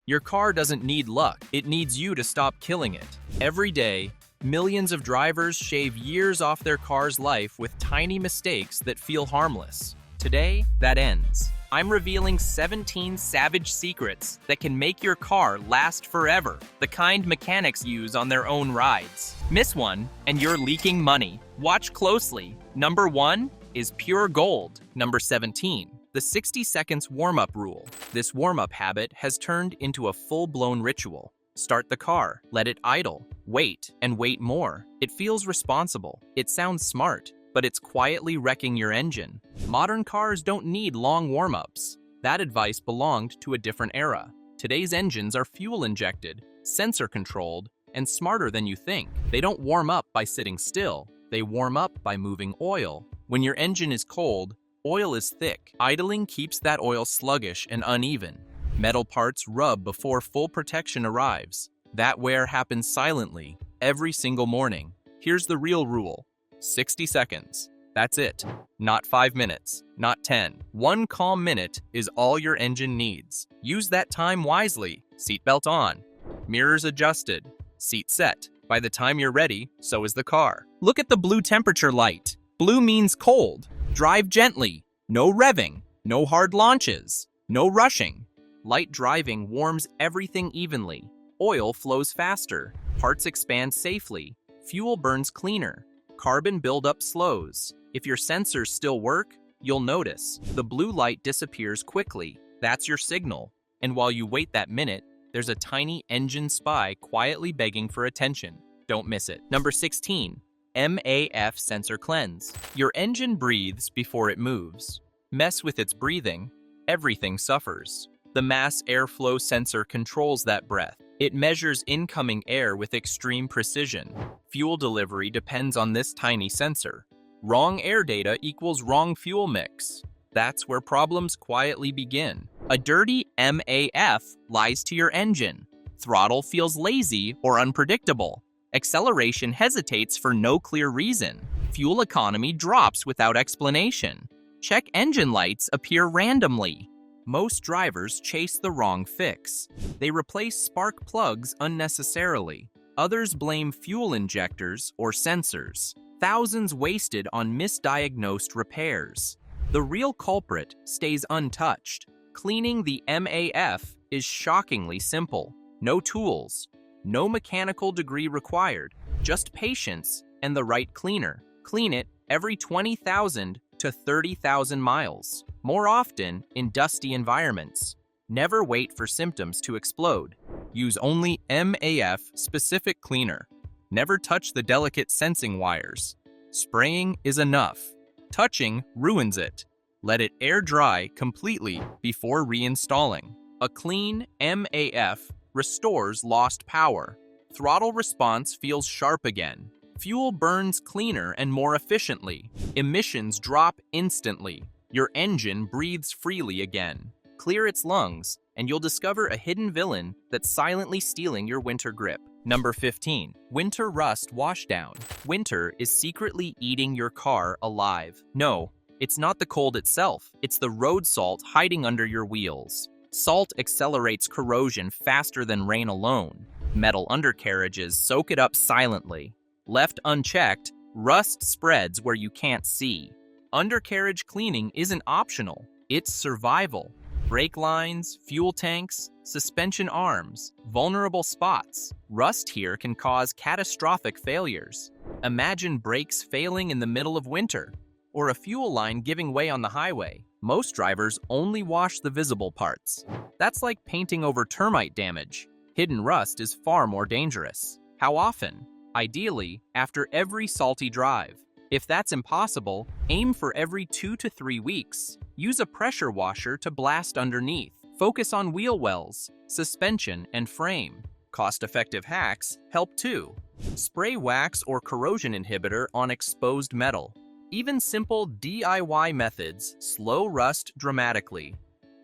Your car doesn't need luck, it needs you to stop killing it. Every day, millions of drivers shave years off their car's life with tiny mistakes that feel harmless. Today, that ends. I'm revealing 17 savage secrets that can make your car last forever, the kind mechanics use on their own rides. Miss one, and you're leaking money. Watch closely. Number 1 is pure gold. Number 17. The 60 seconds warm-up rule. This warm-up habit has turned into a full-blown ritual. Start the car, let it idle, wait, and wait more. It feels responsible. It sounds smart, but it's quietly wrecking your engine. Modern cars don't need long warm-ups. That advice belonged to a different era. Today's engines are fuel-injected, sensor-controlled, and smarter than you think. They don't warm up by sitting still. They warm up by moving oil. When your engine is cold, oil is thick. Idling keeps that oil sluggish and uneven. Metal parts rub before full protection arrives. That wear happens silently, every single morning. Here's the real rule. 60 seconds. That's it. Not 5 minutes, not 10. 1 calm minute is all your engine needs. Use that time wisely. Seatbelt on. Mirrors adjusted. Seat set. By the time you're ready, so is the car. Look at the blue temperature light. Blue means cold. Drive gently. No revving. No hard launches. No rushing. Light driving warms everything evenly. Oil flows faster. Parts expand safely. Fuel burns cleaner. Carbon buildup slows. If your sensors still work, you'll notice. The blue light disappears quickly. That's your signal. And while you wait that minute, there's a tiny engine spy quietly begging for attention. Don't miss it. Number 16. MAF sensor cleanse. Your engine breathes before it moves. Mess with its breathing, everything suffers. The mass airflow sensor controls that breath. It measures incoming air with extreme precision. Fuel delivery depends on this tiny sensor. Wrong air data equals wrong fuel mix. That's where problems quietly begin. A dirty MAF lies to your engine. Throttle feels lazy or unpredictable. Acceleration hesitates for no clear reason. Fuel economy drops without explanation. Check engine lights appear randomly. Most drivers chase the wrong fix. They replace spark plugs unnecessarily. Others blame fuel injectors or sensors. Thousands wasted on misdiagnosed repairs. The real culprit stays untouched. Cleaning the MAF is shockingly simple. No tools, no mechanical degree required, just patience and the right cleaner. Clean it every 20,000 to 30,000 miles, more often in dusty environments. Never wait for symptoms to explode. Use only MAF-specific cleaner. Never touch the delicate sensing wires. Spraying is enough. Touching ruins it. Let it air dry completely before reinstalling. A clean MAF restores lost power. Throttle response feels sharp again. Fuel burns cleaner and more efficiently. Emissions drop instantly. Your engine breathes freely again. Clear its lungs, and you'll discover a hidden villain that's silently stealing your winter grip. Number 15. Winter rust washdown. Winter is secretly eating your car alive. No, it's not the cold itself. It's the road salt hiding under your wheels. Salt accelerates corrosion faster than rain alone. Metal undercarriages soak it up silently. Left unchecked, rust spreads where you can't see. Undercarriage cleaning isn't optional, it's survival. Brake lines, fuel tanks, suspension arms, vulnerable spots. Rust here can cause catastrophic failures. Imagine brakes failing in the middle of winter, or a fuel line giving way on the highway. Most drivers only wash the visible parts. That's like painting over termite damage. Hidden rust is far more dangerous. How often? Ideally, after every salty drive. If that's impossible, aim for every 2 to 3 weeks. Use a pressure washer to blast underneath. Focus on wheel wells, suspension, and frame. Cost-effective hacks help too. Spray wax or corrosion inhibitor on exposed metal. Even simple DIY methods slow rust dramatically.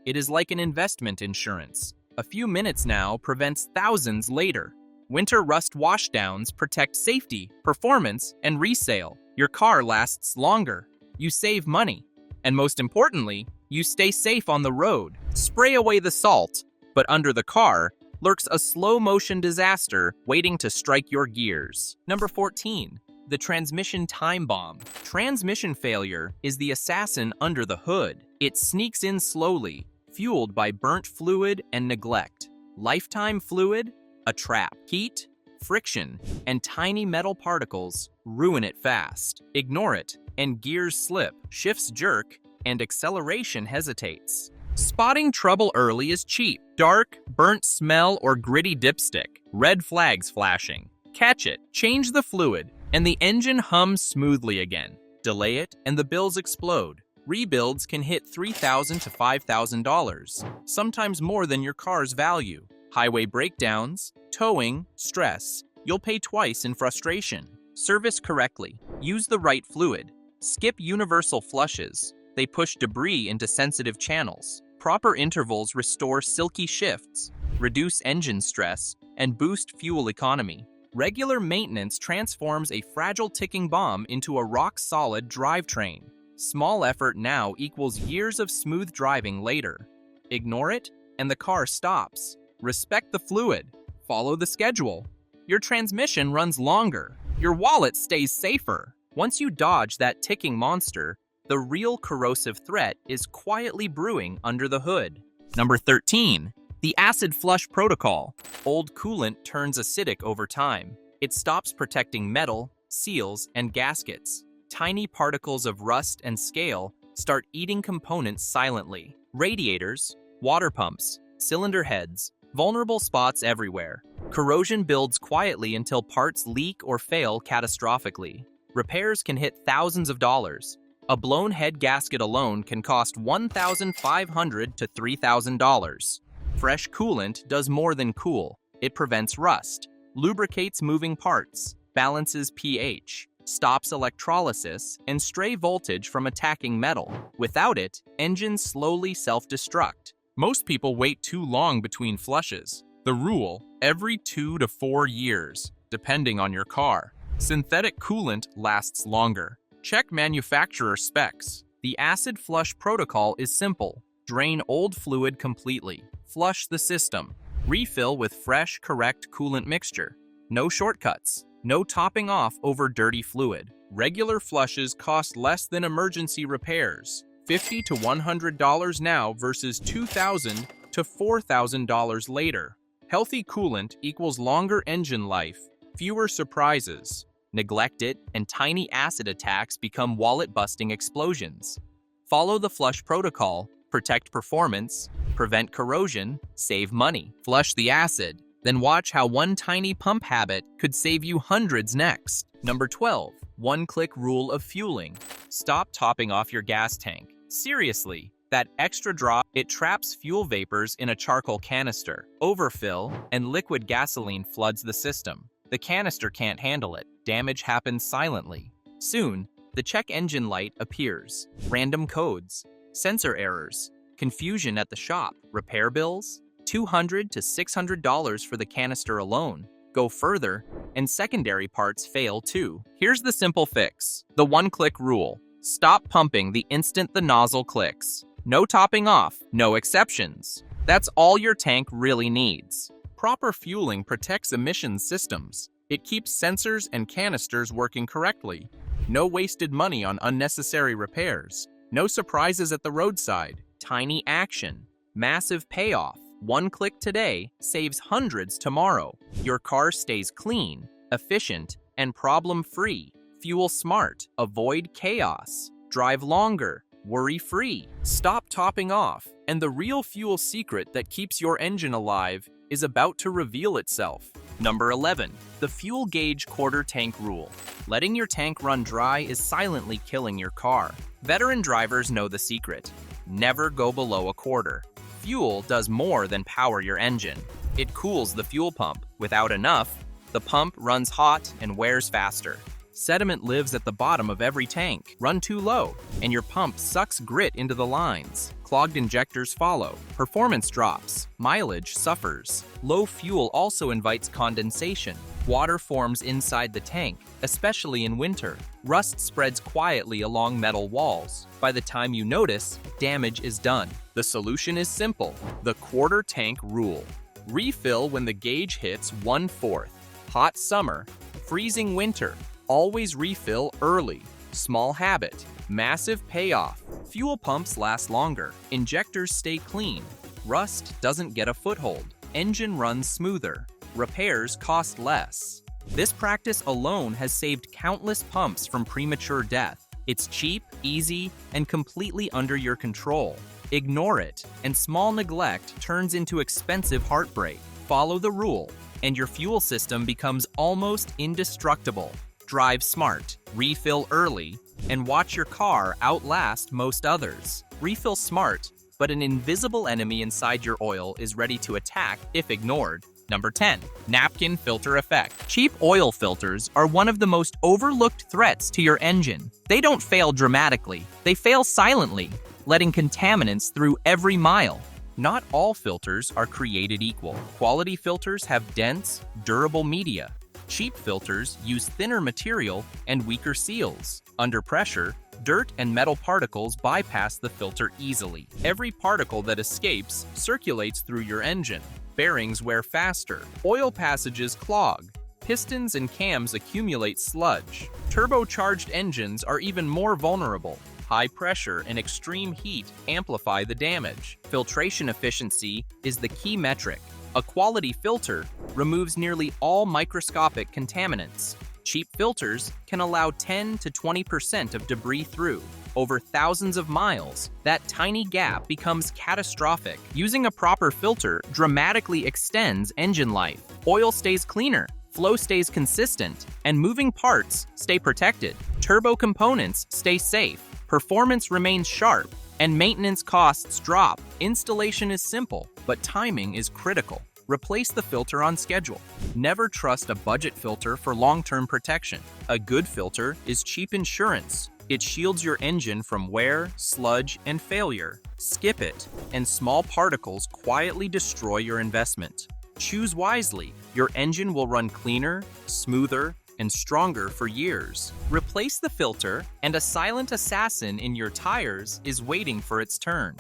It is like an investment insurance. A few minutes now prevents thousands later. Winter rust washdowns protect safety, performance, and resale. Your car lasts longer. You save money. And most importantly, you stay safe on the road. Spray away the salt. But under the car lurks a slow-motion disaster waiting to strike your gears. Number 14. The transmission time bomb. Transmission failure is the assassin under the hood. It sneaks in slowly, fueled by burnt fluid and neglect. Lifetime fluid? A trap. Heat, friction, and tiny metal particles ruin it fast. Ignore it, and gears slip, shifts jerk, and acceleration hesitates. Spotting trouble early is cheap. Dark, burnt smell, or gritty dipstick. Red flags flashing. Catch it, change the fluid, and the engine hums smoothly again. Delay it, and the bills explode. Rebuilds can hit $3,000 to $5,000, sometimes more than your car's value. Highway breakdowns, towing, stress. You'll pay twice in frustration. Service correctly. Use the right fluid. Skip universal flushes. They push debris into sensitive channels. Proper intervals restore silky shifts, reduce engine stress, and boost fuel economy. Regular maintenance transforms a fragile ticking bomb into a rock-solid drivetrain. Small effort now equals years of smooth driving later. Ignore it, and the car stops. Respect the fluid. Follow the schedule. Your transmission runs longer. Your wallet stays safer. Once you dodge that ticking monster, the real corrosive threat is quietly brewing under the hood. Number 13. The acid flush protocol. Old coolant turns acidic over time. It stops protecting metal, seals, and gaskets. Tiny particles of rust and scale start eating components silently. Radiators, water pumps, cylinder heads, vulnerable spots everywhere. Corrosion builds quietly until parts leak or fail catastrophically. Repairs can hit thousands of dollars. A blown head gasket alone can cost $1,500 to $3,000. Fresh coolant does more than cool. It prevents rust, lubricates moving parts, balances pH, stops electrolysis, and stray voltage from attacking metal. Without it, engines slowly self-destruct. Most people wait too long between flushes. The rule, every 2 to 4 years, depending on your car. Synthetic coolant lasts longer. Check manufacturer specs. The acid flush protocol is simple. Drain old fluid completely. Flush the system. Refill with fresh, correct coolant mixture. No shortcuts. No topping off over dirty fluid. Regular flushes cost less than emergency repairs. $50 to $100 now versus $2,000 to $4,000 later. Healthy coolant equals longer engine life, fewer surprises. Neglect it, and tiny acid attacks become wallet-busting explosions. Follow the flush protocol, protect performance, prevent corrosion, save money. Flush the acid, then watch how one tiny pump habit could save you hundreds next. Number 12. One-click rule of fueling. Stop topping off your gas tank. Seriously, that extra drop, it traps fuel vapors in a charcoal canister. Overfill, and liquid gasoline floods the system. The canister can't handle it. Damage happens silently. Soon, the check engine light appears. Random codes, sensor errors, confusion at the shop, repair bills, $200 to $600 for the canister alone. Go further, and secondary parts fail too. Here's the simple fix. The one-click rule. Stop pumping the instant the nozzle clicks. No topping off, no exceptions. That's all your tank really needs. Proper fueling protects emissions systems. It keeps sensors and canisters working correctly. No wasted money on unnecessary repairs. No surprises at the roadside. Tiny action. Massive payoff. One click today saves hundreds tomorrow. Your car stays clean, efficient, and problem-free. Fuel smart. Avoid chaos. Drive longer. Worry-free. Stop topping off. And the real fuel secret that keeps your engine alive is about to reveal itself. Number 11. The fuel gauge quarter tank rule. Letting your tank run dry is silently killing your car. Veteran drivers know the secret. Never go below a quarter. Fuel does more than power your engine. It cools the fuel pump. Without enough, the pump runs hot and wears faster. Sediment lives at the bottom of every tank. Run too low, and your pump sucks grit into the lines. Clogged injectors follow. Performance drops. Mileage suffers. Low fuel also invites condensation. Water forms inside the tank, especially in winter. Rust spreads quietly along metal walls. By the time you notice, damage is done. The solution is simple: the quarter tank rule. Refill when the gauge hits 1/4. Hot summer, freezing winter. Always refill early. Small habit, massive payoff. Fuel pumps last longer. Injectors stay clean. Rust doesn't get a foothold. Engine runs smoother. Repairs cost less. This practice alone has saved countless pumps from premature death. It's cheap, easy, and completely under your control. Ignore it, and small neglect turns into expensive heartbreak. Follow the rule, and your fuel system becomes almost indestructible. Drive smart, refill early, and watch your car outlast most others. Refill smart, but an invisible enemy inside your oil is ready to attack if ignored. Number 10. Napkin filter effect. Cheap oil filters are one of the most overlooked threats to your engine. They don't fail dramatically. They fail silently, letting contaminants through every mile. Not all filters are created equal. Quality filters have dense, durable media. Cheap filters use thinner material and weaker seals. Under pressure, dirt and metal particles bypass the filter easily. Every particle that escapes circulates through your engine. Bearings wear faster. Oil passages clog. Pistons and cams accumulate sludge. Turbocharged engines are even more vulnerable. High pressure and extreme heat amplify the damage. Filtration efficiency is the key metric. A quality filter removes nearly all microscopic contaminants. Cheap filters can allow 10 to 20% of debris through. Over thousands of miles, that tiny gap becomes catastrophic. Using a proper filter dramatically extends engine life. Oil stays cleaner, flow stays consistent, and moving parts stay protected. Turbo components stay safe, performance remains sharp, and maintenance costs drop. Installation is simple, but timing is critical. Replace the filter on schedule. Never trust a budget filter for long-term protection. A good filter is cheap insurance. It shields your engine from wear, sludge, and failure. Skip it, and small particles quietly destroy your investment. Choose wisely. Your engine will run cleaner, smoother, and stronger for years. Replace the filter, and a silent assassin in your tires is waiting for its turn.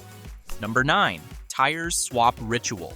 Number 9. Tires swap ritual.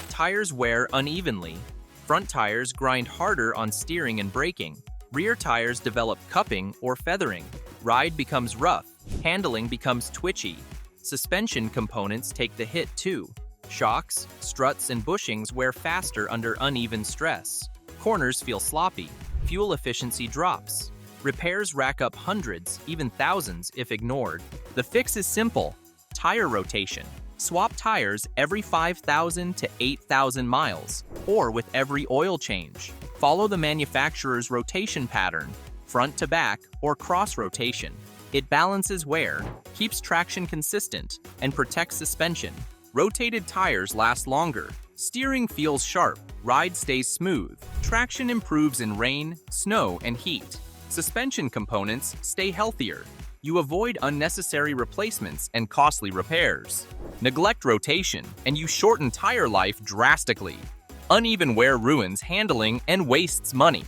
Tires wear unevenly. Front tires grind harder on steering and braking. Rear tires develop cupping or feathering. Ride becomes rough. Handling becomes twitchy. Suspension components take the hit too. Shocks, struts, and bushings wear faster under uneven stress. Corners feel sloppy. Fuel efficiency drops. Repairs rack up hundreds, even thousands if ignored. The fix is simple: tire rotation. Swap tires every 5,000 to 8,000 miles, or with every oil change. Follow the manufacturer's rotation pattern, front to back or cross rotation. It balances wear, keeps traction consistent, and protects suspension. Rotated tires last longer. Steering feels sharp. Ride stays smooth. Traction improves in rain, snow, and heat. Suspension components stay healthier. You avoid unnecessary replacements and costly repairs. Neglect rotation, and you shorten tire life drastically. Uneven wear ruins handling and wastes money.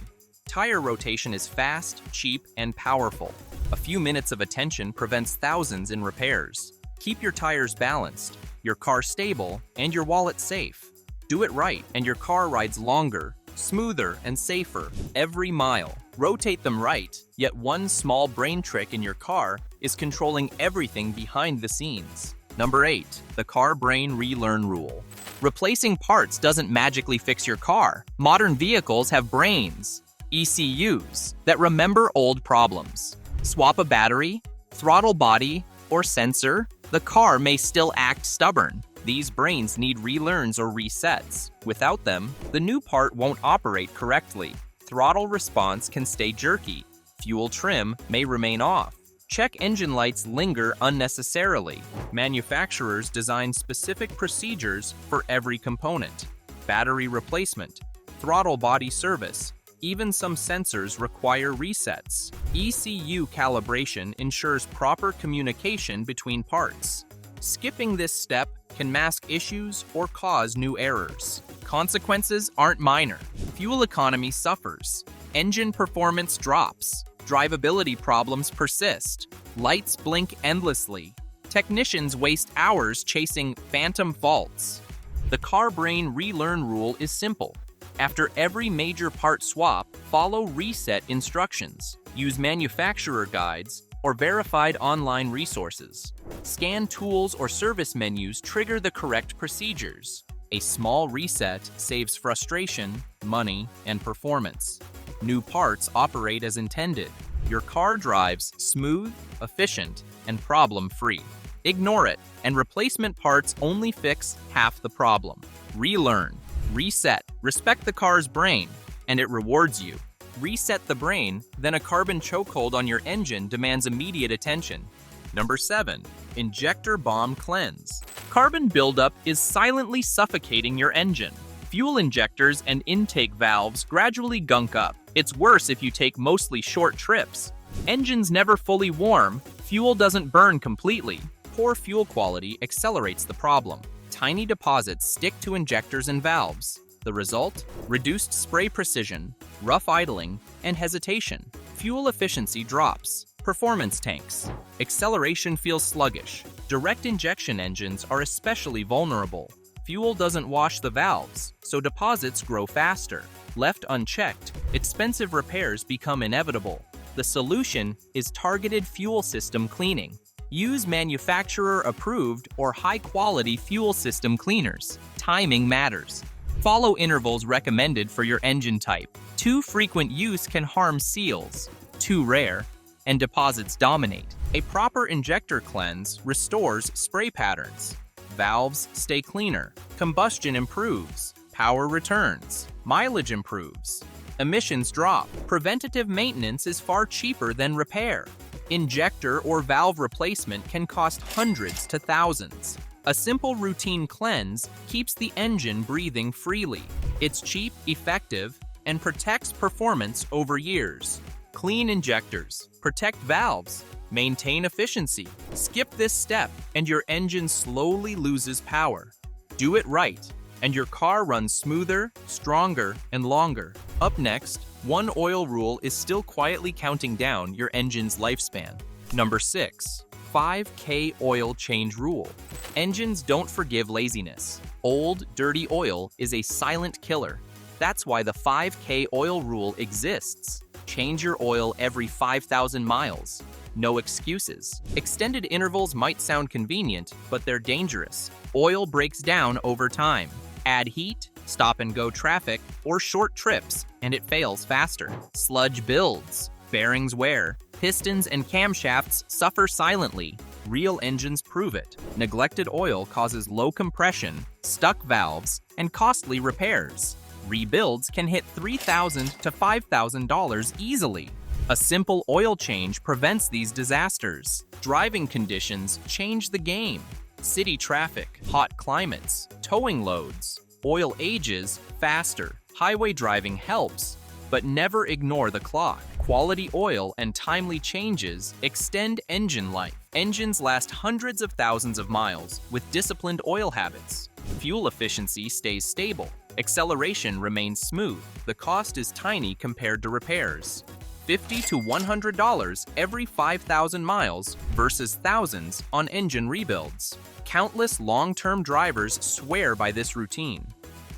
Tire rotation is fast, cheap, and powerful. A few minutes of attention prevents thousands in repairs. Keep your tires balanced, your car stable, and your wallet safe. Do it right, and your car rides longer, smoother, and safer every mile. Rotate them right, yet one small brain trick in your car is controlling everything behind the scenes. Number 8. The car brain relearn rule. Replacing parts doesn't magically fix your car. Modern vehicles have brains, ECUs, that remember old problems. Swap a battery, throttle body, or sensor, the car may still act stubborn. These brains need relearns or resets. Without them, the new part won't operate correctly. Throttle response can stay jerky. Fuel trim may remain off. Check engine lights linger unnecessarily. Manufacturers design specific procedures for every component. Battery replacement, throttle body service. Even some sensors require resets. ECU calibration ensures proper communication between parts. Skipping this step can mask issues or cause new errors. Consequences aren't minor. Fuel economy suffers. Engine performance drops. Drivability problems persist. Lights blink endlessly. Technicians waste hours chasing phantom faults. The car brain relearn rule is simple. After every major part swap, follow reset instructions. Use manufacturer guides or verified online resources. Scan tools or service menus trigger the correct procedures. A small reset saves frustration, money, and performance. New parts operate as intended. Your car drives smooth, efficient, and problem-free. Ignore it, and replacement parts only fix half the problem. Relearn, reset, respect the car's brain, and it rewards you. Reset the brain, then a carbon chokehold on your engine demands immediate attention. Number 7. Injector bomb cleanse. Carbon buildup is silently suffocating your engine. Fuel injectors and intake valves gradually gunk up. It's worse if you take mostly short trips. Engines never fully warm, fuel doesn't burn completely. Poor fuel quality accelerates the problem. Tiny deposits stick to injectors and valves. The result? Reduced spray precision, rough idling, and hesitation. Fuel efficiency drops. Performance tanks. Acceleration feels sluggish. Direct injection engines are especially vulnerable. Fuel doesn't wash the valves, so deposits grow faster. Left unchecked, expensive repairs become inevitable. The solution is targeted fuel system cleaning. Use manufacturer-approved or high-quality fuel system cleaners. Timing matters. Follow intervals recommended for your engine type. Too frequent use can harm seals. Too rare, and deposits dominate. A proper injector cleanse restores spray patterns. Valves stay cleaner. Combustion improves. Power returns. Mileage improves. Emissions drop. Preventative maintenance is far cheaper than repair. Injector or valve replacement can cost hundreds to thousands. A simple routine cleanse keeps the engine breathing freely. It's cheap, effective, and protects performance over years. Clean injectors, protect valves, maintain efficiency. Skip this step, and your engine slowly loses power. Do it right, and your car runs smoother, stronger, and longer. Up next, one oil rule is still quietly counting down your engine's lifespan. Number 6. 5K oil change rule. Engines don't forgive laziness. Old, dirty oil is a silent killer. That's why the 5K oil rule exists. Change your oil every 5,000 miles. No excuses. Extended intervals might sound convenient, but they're dangerous. Oil breaks down over time. Add heat, stop-and-go traffic, or short trips, and it fails faster. Sludge builds. Bearings wear. Pistons and camshafts suffer silently. Real engines prove it. Neglected oil causes low compression, stuck valves, and costly repairs. Rebuilds can hit $3,000 to $5,000 easily. A simple oil change prevents these disasters. Driving conditions change the game. City traffic, hot climates, towing loads. Oil ages faster. Highway driving helps, but never ignore the clock. Quality oil and timely changes extend engine life. Engines last hundreds of thousands of miles with disciplined oil habits. Fuel efficiency stays stable. Acceleration remains smooth. The cost is tiny compared to repairs. $50 to $100 every 5,000 miles versus thousands on engine rebuilds. Countless long-term drivers swear by this routine.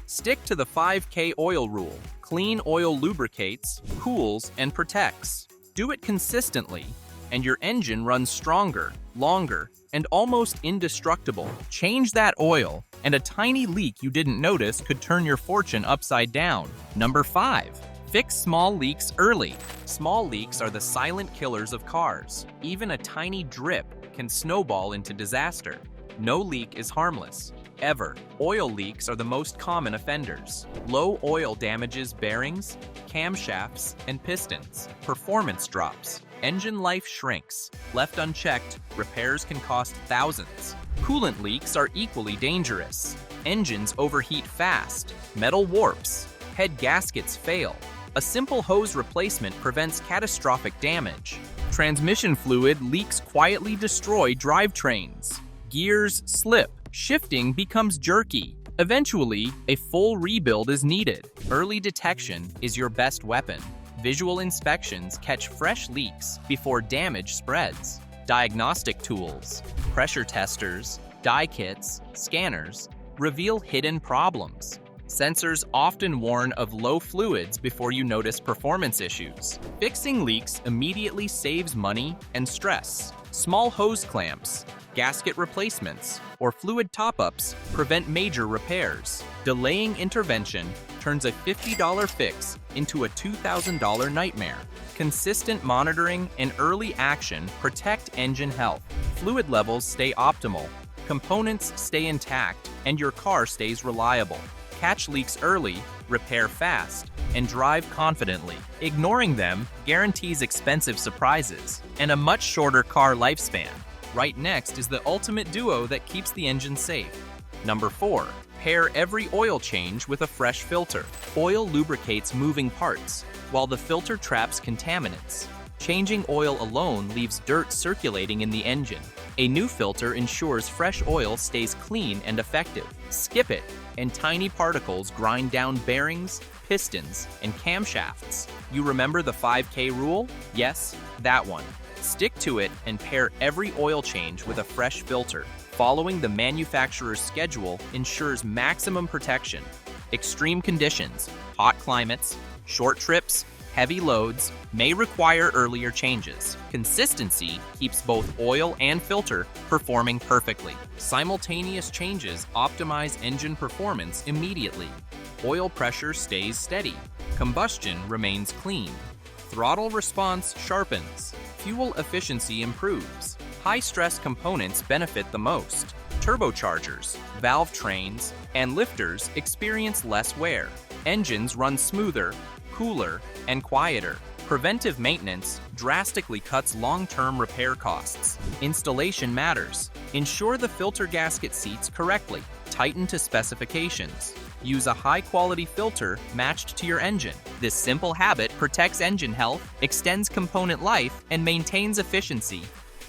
Stick to the 5K oil rule. Clean oil lubricates, cools, and protects. Do it consistently, and your engine runs stronger, longer, and almost indestructible. Change that oil, and a tiny leak you didn't notice could turn your fortune upside down. Number 5. Fix small leaks early. Small leaks are the silent killers of cars. Even a tiny drip can snowball into disaster. No leak is harmless. Ever. Oil leaks are the most common offenders. Low oil damages bearings, camshafts, and pistons. Performance drops. Engine life shrinks. Left unchecked, repairs can cost thousands. Coolant leaks are equally dangerous. Engines overheat fast. Metal warps. Head gaskets fail. A simple hose replacement prevents catastrophic damage. Transmission fluid leaks quietly destroy drivetrains. Gears slip. Shifting becomes jerky. Eventually, a full rebuild is needed. Early detection is your best weapon. Visual inspections catch fresh leaks before damage spreads. Diagnostic tools, pressure testers, dye kits, scanners reveal hidden problems. Sensors often warn of low fluids before you notice performance issues. Fixing leaks immediately saves money and stress. Small hose clamps, gasket replacements, or fluid top-ups prevent major repairs. Delaying intervention turns a $50 fix into a $2,000 nightmare. Consistent monitoring and early action protect engine health. Fluid levels stay optimal, components stay intact, and your car stays reliable. Catch leaks early, repair fast, and drive confidently. Ignoring them guarantees expensive surprises and a much shorter car lifespan. Right next is the ultimate duo that keeps the engine safe. Number 4. Pair every oil change with a fresh filter. Oil lubricates moving parts, while the filter traps contaminants. Changing oil alone leaves dirt circulating in the engine. A new filter ensures fresh oil stays clean and effective. Skip it, and tiny particles grind down bearings, pistons, and camshafts. You remember the 5K rule? Yes, that one. Stick to it and pair every oil change with a fresh filter. Following the manufacturer's schedule ensures maximum protection. Extreme conditions, hot climates, short trips, heavy loads may require earlier changes. Consistency keeps both oil and filter performing perfectly. Simultaneous changes optimize engine performance immediately. Oil pressure stays steady. Combustion remains clean. Throttle response sharpens. Fuel efficiency improves. High-stress components benefit the most. Turbochargers, valve trains, and lifters experience less wear. Engines run smoother, cooler, and quieter. Preventive maintenance drastically cuts long-term repair costs. Installation matters. Ensure the filter gasket seats correctly. Tighten to specifications. Use a high-quality filter matched to your engine. This simple habit protects engine health, extends component life, and maintains efficiency.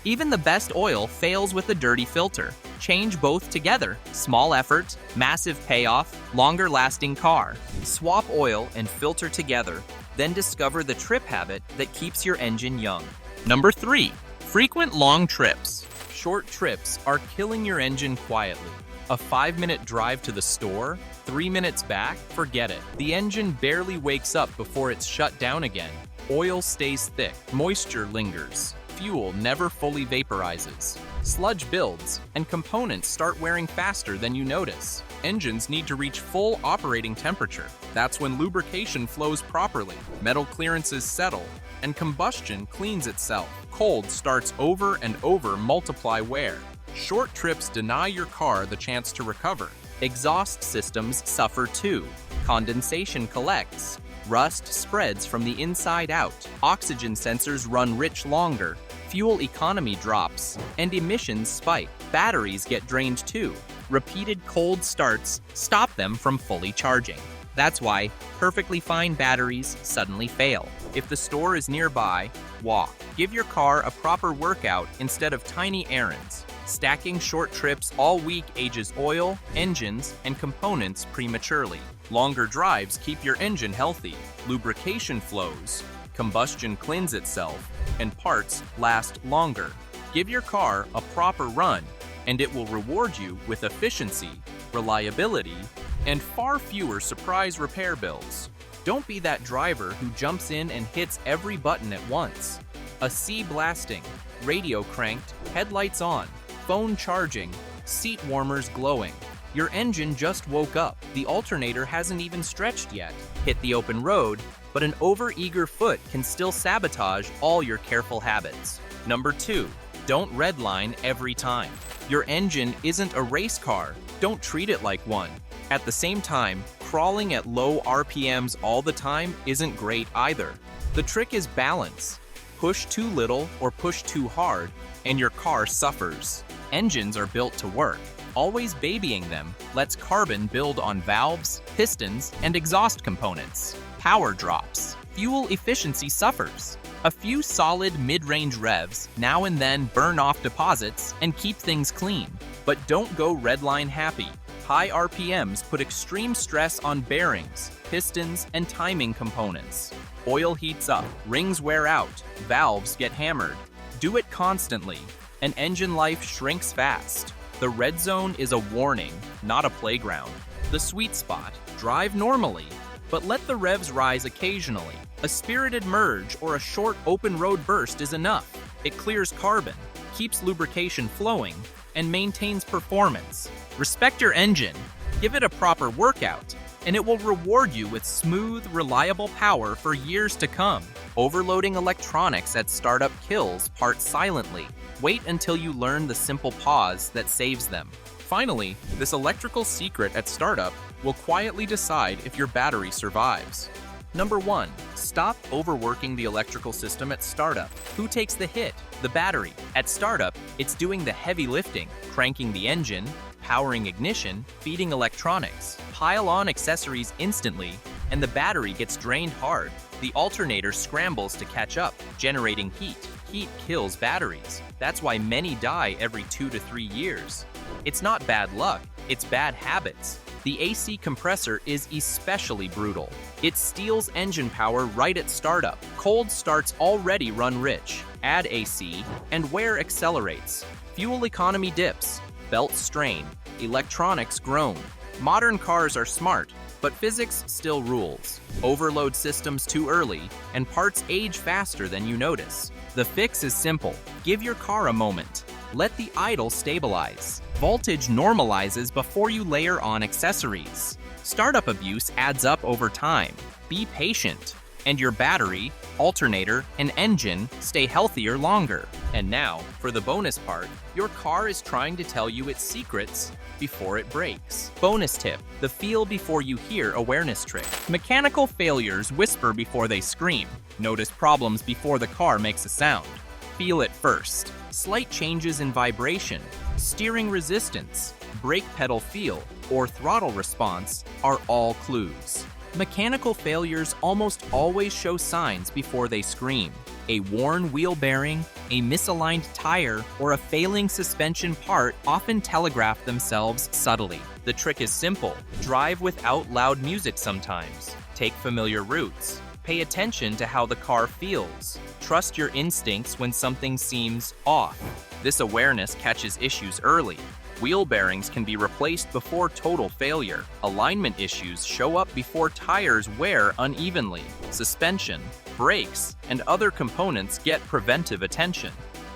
Even the best oil fails with a dirty filter. Change both together. Small effort, massive payoff, longer-lasting car. Swap oil and filter together, then discover the trip habit that keeps your engine young. Number 3. Frequent long trips. Short trips are killing your engine quietly. A 5-minute drive to the store, 3 minutes back, forget it. The engine barely wakes up before it's shut down again. Oil stays thick, moisture lingers, fuel never fully vaporizes. Sludge builds, and components start wearing faster than you notice. Engines need to reach full operating temperature. That's when lubrication flows properly, metal clearances settle, and combustion cleans itself. Cold starts over and over multiply wear. Short trips deny your car the chance to recover. Exhaust systems suffer too. Condensation collects. Rust spreads from the inside out. Oxygen sensors run rich longer. Fuel economy drops, and emissions spike. Batteries get drained too. Repeated cold starts stop them from fully charging. That's why perfectly fine batteries suddenly fail. If the store is nearby, walk. Give your car a proper workout instead of tiny errands. Stacking short trips all week ages oil, engines, and components prematurely. Longer drives keep your engine healthy. Lubrication flows, combustion cleans itself, and parts last longer. Give your car a proper run, and it will reward you with efficiency, reliability, and far fewer surprise repair bills. Don't be that driver who jumps in and hits every button at once. A C blasting, radio cranked, headlights on, phone charging, seat warmers glowing. Your engine just woke up. The alternator hasn't even stretched yet. Hit the open road, but an overeager foot can still sabotage all your careful habits. Number 2, don't redline every time. Your engine isn't a race car. Don't treat it like one. At the same time, crawling at low RPMs all the time isn't great either. The trick is balance. Push too little or push too hard, and your car suffers. Engines are built to work. Always babying them lets carbon build on valves, pistons, and exhaust components. Power drops. Fuel efficiency suffers. A few solid mid-range revs now and then burn off deposits and keep things clean. But don't go redline happy. High RPMs put extreme stress on bearings, pistons, and timing components. Oil heats up, rings wear out, valves get hammered. Do it constantly, and engine life shrinks fast. The red zone is a warning, not a playground. The sweet spot, drive normally, but let the revs rise occasionally. A spirited merge or a short open road burst is enough. It clears carbon, keeps lubrication flowing, and maintains performance. Respect your engine, give it a proper workout, and it will reward you with smooth, reliable power for years to come. Overloading electronics at startup kills parts silently. Wait until you learn the simple pause that saves them. Finally, this electrical secret at startup will quietly decide if your battery survives. Number 1. Stop overworking the electrical system at startup. Who takes the hit? The battery. At startup, it's doing the heavy lifting, cranking the engine, powering ignition, feeding electronics. Pile on accessories instantly, and the battery gets drained hard. The alternator scrambles to catch up, generating heat. Heat kills batteries. That's why many die every 2 to 3 years. It's not bad luck, it's bad habits. The AC compressor is especially brutal. It steals engine power right at startup. Cold starts already run rich. Add AC, and wear accelerates. Fuel economy dips. Belts strain. Electronics groan. Modern cars are smart, but physics still rules. Overload systems too early, and parts age faster than you notice. The fix is simple. Give your car a moment. Let the idle stabilize. Voltage normalizes before you layer on accessories. Startup abuse adds up over time. Be patient, and your battery, alternator, and engine stay healthier longer. And now, for the bonus part, your car is trying to tell you its secrets before it breaks. Bonus tip, the feel before you hear awareness trick. Mechanical failures whisper before they scream. Notice problems before the car makes a sound. Feel it first. Slight changes in vibration, steering resistance, brake pedal feel, or throttle response are all clues. Mechanical failures almost always show signs before they scream. A worn wheel bearing, a misaligned tire, or a failing suspension part often telegraph themselves subtly. The trick is simple. Drive without loud music sometimes. Take familiar routes. Pay attention to how the car feels. Trust your instincts when something seems off. This awareness catches issues early. Wheel bearings can be replaced before total failure. Alignment issues show up before tires wear unevenly. Suspension, brakes, and other components get preventive attention,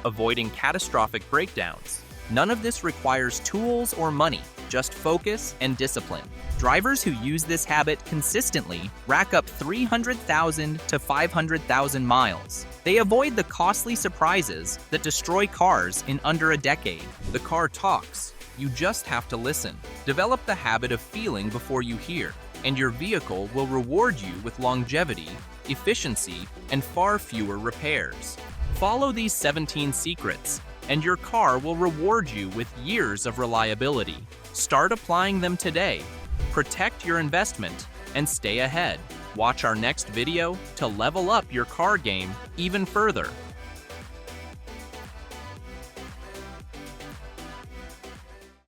avoiding catastrophic breakdowns. None of this requires tools or money, just focus and discipline. Drivers who use this habit consistently rack up 300,000 to 500,000 miles. They avoid the costly surprises that destroy cars in under a decade. The car talks. You just have to listen. Develop the habit of feeling before you hear, and your vehicle will reward you with longevity, efficiency, and far fewer repairs. Follow these 17 secrets, and your car will reward you with years of reliability. Start applying them today. Protect your investment and stay ahead. Watch our next video to level up your car game even further.